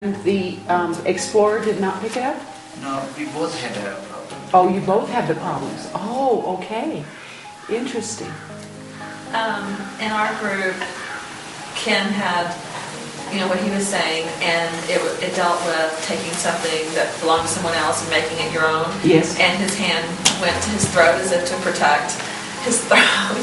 The Explorer did not pick it up? No, we both had a problem. Oh, you both had the problems. Oh, okay. Interesting. In our group, Ken had, what he was saying, and it dealt with taking something that belonged to someone else and making it your own. Yes. And his hand went to his throat as if to protect his throat.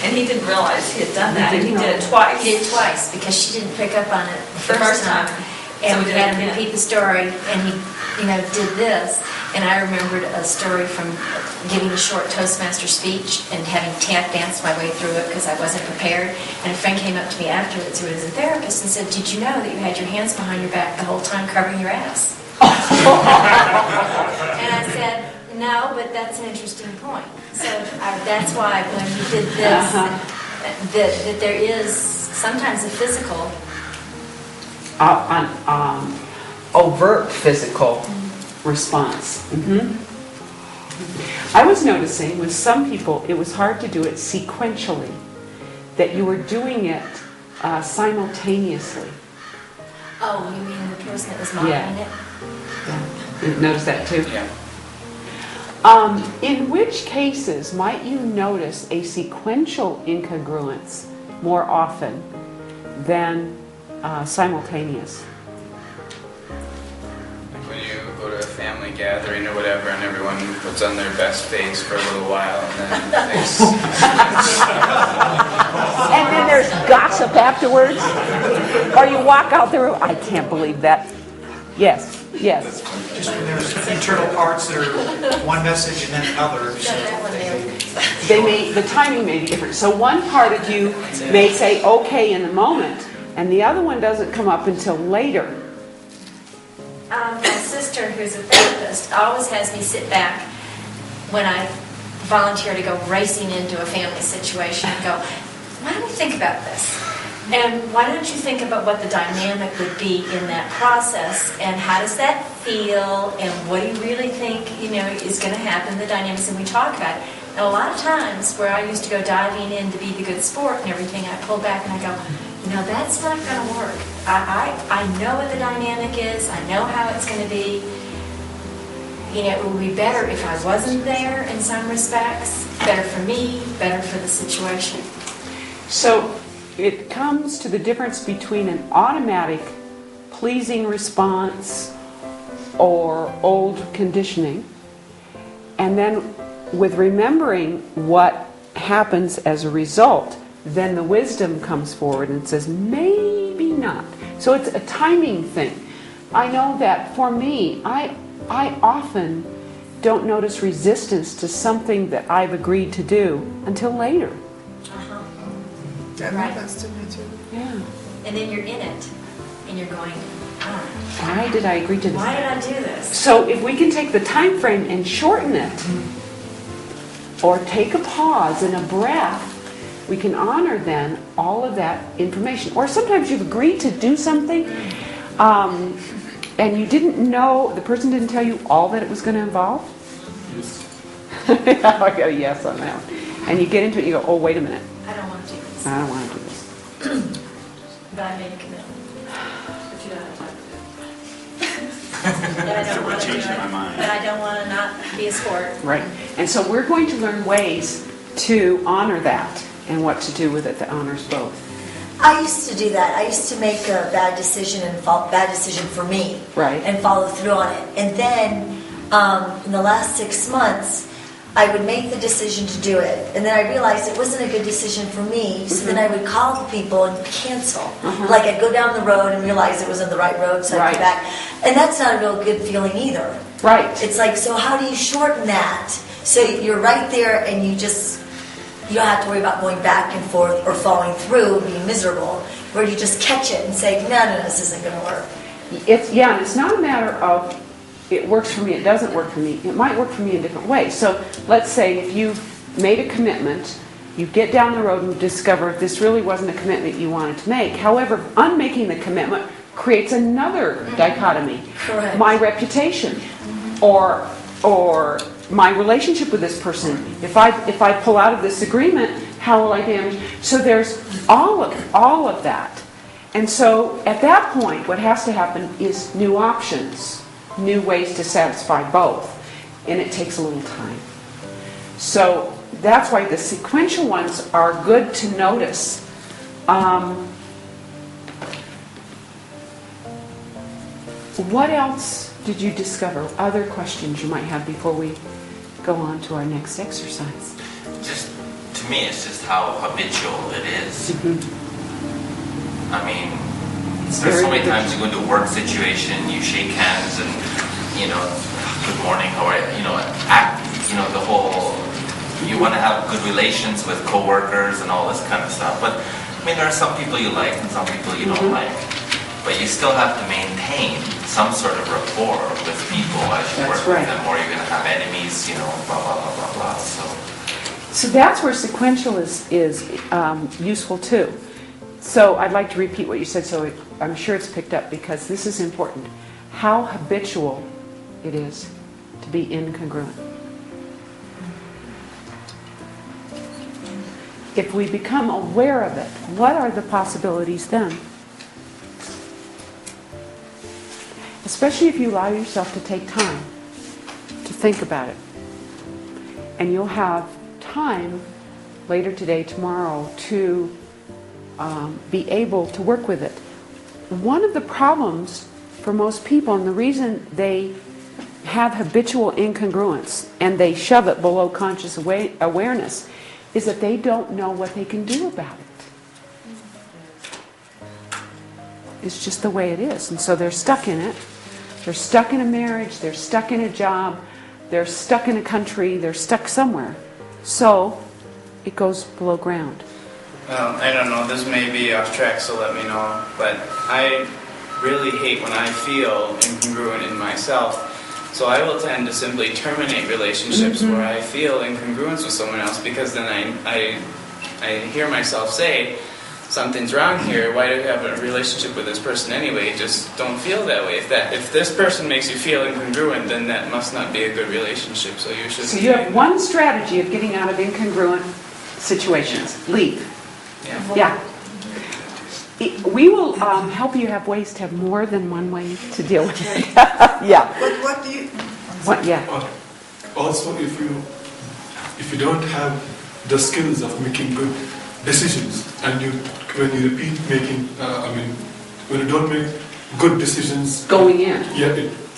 And he didn't realize he had done that. And he did it twice. He did it twice because she didn't pick up on it the first time. And So we had him repeat the story, and he, did this. And I remembered a story from giving a short Toastmaster speech and having tap danced my way through it because I wasn't prepared. And a friend came up to me afterwards who was a therapist and said, "Did you know that you had your hands behind your back the whole time covering your ass?" And I said, "No, but that's an interesting point." So that's why when he did this, that there is sometimes a physical overt physical response. I was noticing with some people it was hard to do it sequentially, that you were doing it simultaneously. Oh, you mean the person that was modeling it? Yeah. You noticed that too? Yeah. In which cases might you notice a sequential incongruence more often than simultaneous? Like when you go to a family gathering or whatever and everyone puts on their best face for a little while and then And then there's gossip afterwards, or you walk out the room. I can't believe that. Yes. Just when there's internal parts that are one message and then another. The timing may be different. So one part of you may say okay in the moment, and the other one doesn't come up until later. My sister, who's a therapist, always has me sit back when I volunteer to go racing into a family situation and go, "Why don't we think about this? And why don't you think about what the dynamic would be in that process, and how does that feel, and what do you really think, is going to happen, the dynamics," and we talk about it. And a lot of times where I used to go diving in to be the good sport and everything, I pull back and I go, that's not going to work. I know what the dynamic is. I know how it's going to be. It would be better if I wasn't there in some respects. Better for me, better for the situation. So it comes to the difference between an automatic pleasing response or old conditioning, and then with remembering what happens as a result, then the wisdom comes forward and says, maybe not. So it's a timing thing. I know that for me, I often don't notice resistance to something that I've agreed to do until later. That Right. happens to me too. Yeah. And then you're in it, and you're going, Why did I agree to this? why did I do this? So if we can take the time frame and shorten it, or take a pause and a breath, we can honor then all of that information. Or sometimes you've agreed to do something, and you didn't know, the person didn't tell you all that it was going to involve. I got a yes on that one. And you get into it and you go, oh, wait a minute. I don't want to do this. I don't want to do this. But I made a commitment. But you don't have time to do it. But I don't want to do it. But I don't want to not be a sport. Right. And so we're going to learn ways to honor that and what to do with it that honors both. I used to do that. I used to make a bad decision bad decision for me, Right. and follow through on it. And then in the last 6 months, I would make the decision to do it, and then I realized it wasn't a good decision for me. So then I would call the people and cancel. Like I'd go down the road and realize it was on the right road, so I'd Right. come back, and that's not a real good feeling either. Right. It's like, so how do you shorten that so you're right there and you don't have to worry about going back and forth or falling through and being miserable, where you just catch it and say, no, this isn't going to work. It's not a matter of it works for me, it doesn't work for me. It might work for me in different ways. So let's say if you've made a commitment, you get down the road and discover this really wasn't a commitment you wanted to make. However, unmaking the commitment creates another dichotomy. Correct. My reputation or my relationship with this person. If I pull out of this agreement, how will I damage? So there's all of that. And so at that point, what has to happen is new options, new ways to satisfy both. And it takes a little time. So that's why the sequential ones are good to notice. What else did you discover? Other questions you might have before we go on to our next exercise? Just, to me, it's just how habitual it is. I mean, there's so many times you go into a work situation, you shake hands and, good morning, how are you? The whole, you want to have good relations with coworkers and all this kind of stuff. But, I mean, there are some people you like and some people you don't like. But you still have to maintain some sort of rapport with people as you work with them, or you're going to have enemies, blah, blah, blah, blah, blah. So that's where sequential is useful too. So I'd like to repeat what you said, so I'm sure it's picked up, because this is important. How habitual it is to be incongruent. If we become aware of it, what are the possibilities then? Especially if you allow yourself to take time to think about it. And you'll have time later today, tomorrow, to be able to work with it. One of the problems for most people, and the reason they have habitual incongruence and they shove it below conscious awareness, is that they don't know what they can do about it. It's just the way it is. And so they're stuck in it. They're stuck in a marriage, they're stuck in a job, they're stuck in a country, they're stuck somewhere. So it goes below ground. Well, I don't know, this may be off track, so let me know, but I really hate when I feel incongruent in myself. So I will tend to simply terminate relationships where I feel incongruence with someone else, because then I hear myself say, something's wrong here, why do you have a relationship with this person anyway? Just don't feel that way. If this person makes you feel incongruent, then that must not be a good relationship, so you should. So you have one strategy of getting out of incongruent situations. Leave. Yeah. We will help you have ways to have more than one way to deal with it. Yeah. But what do you... Yeah. Also, if you don't have the skills of making good decisions, and when you repeat making, when you don't make good decisions going in,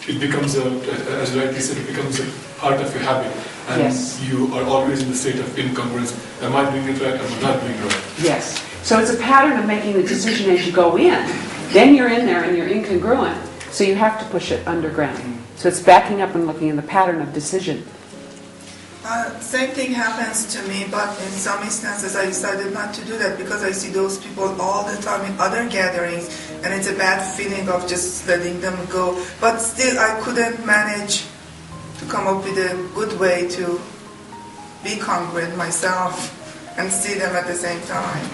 it becomes as rightly said, it becomes a part of your habit, and you are always in the state of incongruence. Am I doing it right? Am I not doing it right? Yes. So it's a pattern of making the decision as you go in. Then you're in there and you're incongruent, so you have to push it underground. So it's backing up and looking in the pattern of decision. Same thing happens to me, but in some instances I decided not to do that because I see those people all the time in other gatherings, and it's a bad feeling of just letting them go. But still, I couldn't manage to come up with a good way to be congruent myself and see them at the same time.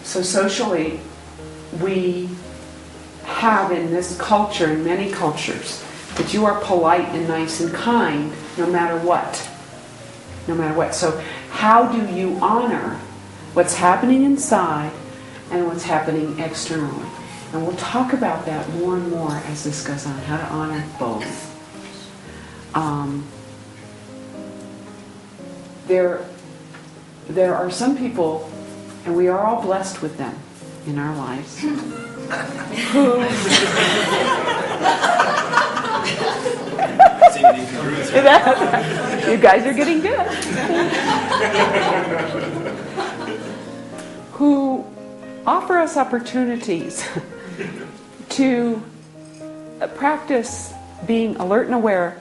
So socially, we have in this culture, in many cultures, that you are polite and nice and kind no matter what. No matter what. So how do you honor what's happening inside and what's happening externally? And we'll talk about that more and more as this goes on, how to honor both. There are some people, and we are all blessed with them in our lives, who... You guys are getting good. Who offer us opportunities to practice being alert and aware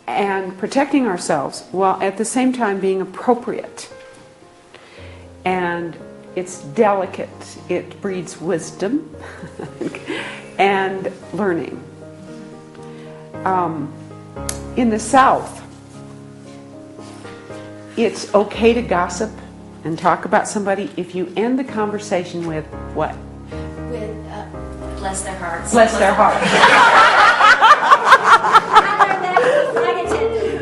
and protecting ourselves while at the same time being appropriate. And it's delicate. It breeds wisdom and learning. In the South, it's okay to gossip and talk about somebody if you end the conversation with what? With, bless their hearts. Bless their hearts. I learned that from Megan.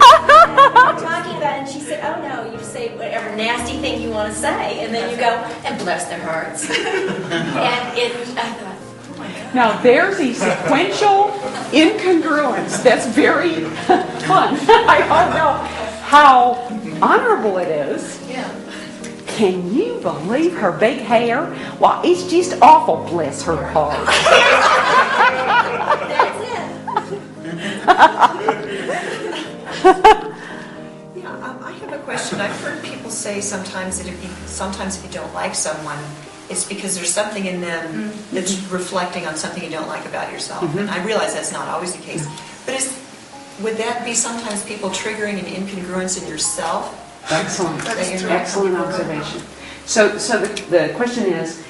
Talking about it, and she said, oh no, you say whatever nasty thing you want to say, and then you go, and bless their hearts. And I thought, oh my God. Now, there's a sequential incongruence that's very fun. I don't know how honorable it is. Yeah. Can you believe her big hair? Well, it's just awful, bless her heart. That's it. Yeah, I have a question. I've heard people say sometimes that if you don't like someone, it's because there's something in them that's reflecting on something you don't like about yourself. And I realize that's not always the case. But would that be sometimes people triggering an incongruence in yourself? Excellent. That you're not Excellent observation. So the question is,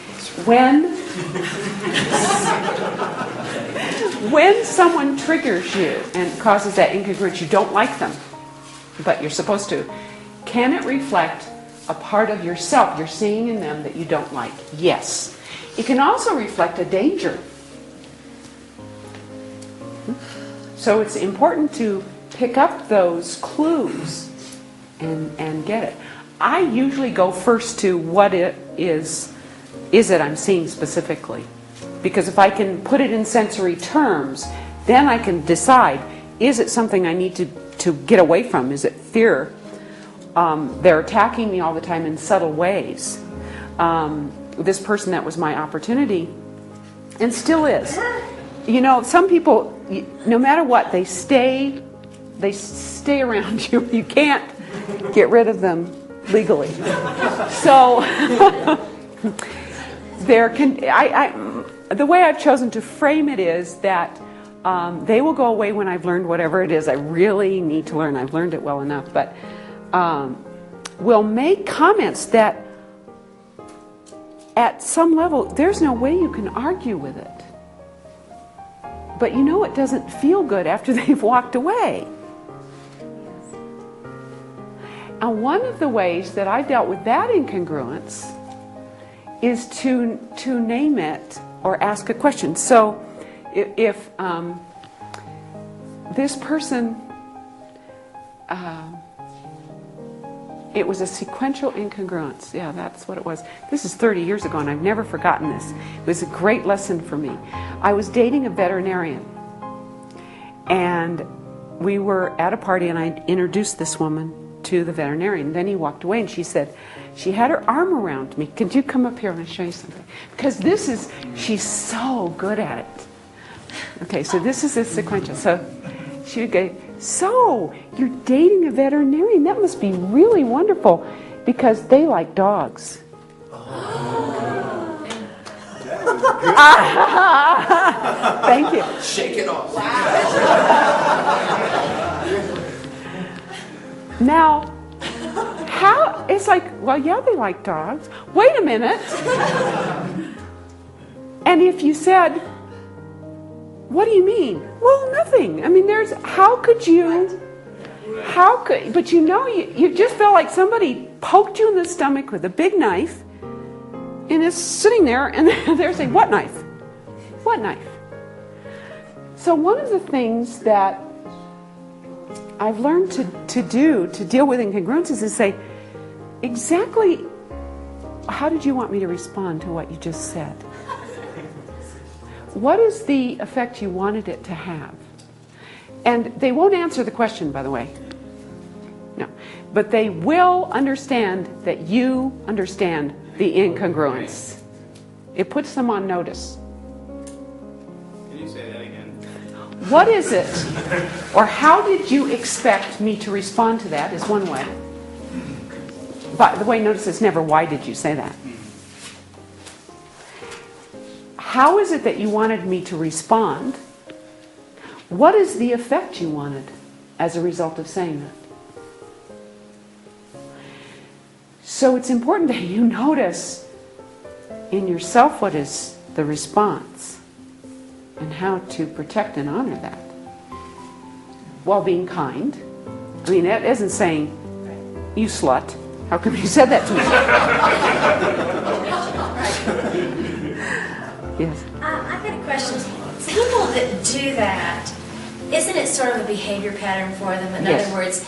when someone triggers you and causes that incongruence, you don't like them, but you're supposed to, can it reflect a part of yourself you're seeing in them that you don't like? Yes. It can also reflect a danger. So it's important to pick up those clues and get it. I usually go first to what it is it I'm seeing specifically. Because if I can put it in sensory terms, then I can decide, is it something I need to get away from? Is it fear? They're attacking me all the time in subtle ways. This person that was my opportunity, and still is. You know, some people, no matter what, they stay around you. You can't get rid of them legally. So the way I've chosen to frame it is that they will go away when I've learned whatever it is I really need to learn. I've learned it well enough, but will make comments that at some level there's no way you can argue with it. But you know it doesn't feel good after they've walked away. And one of the ways that I dealt with that incongruence is to name it or ask a question. So if this person, it was a sequential incongruence. Yeah, that's what it was. This is 30 years ago, and I've never forgotten this. It was a great lesson for me. I was dating a veterinarian, and we were at a party, and I introduced this woman to the veterinarian. Then he walked away, and she said, she had her arm around me. Could you come up here and I'll show you something? Because she's so good at it. Okay, so this is a sequential. So she would go, so you're dating a veterinarian? That must be really wonderful because they like dogs. Thank you. Shake it off. Now, it's like, well, yeah, they like dogs. Wait a minute. And if you said, what do you mean? Well, nothing. I mean, but you know, you just felt like somebody poked you in the stomach with a big knife and it's sitting there and they're saying, what knife? What knife? So one of the things that I've learned to do to deal with incongruences is say, exactly how did you want me to respond to what you just said? What is the effect you wanted it to have? And they won't answer the question, by the way. No. But they will understand that you understand the incongruence. It puts them on notice. Can you say that again? What is it? Or how did you expect me to respond to that is one way. By the way, notice it's never why did you say that. How is it that you wanted me to respond? What is the effect you wanted as a result of saying that? So it's important that you notice in yourself what is the response and how to protect and honor that while being kind. I mean, that isn't saying, you slut. How come you said that to me? Yes. I've got a question. People that do that, Isn't it sort of a behavior pattern for them? In Yes. other words,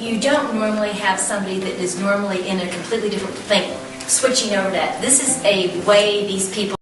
you don't normally have somebody that is normally in a completely different thing switching over to that. This is a way these people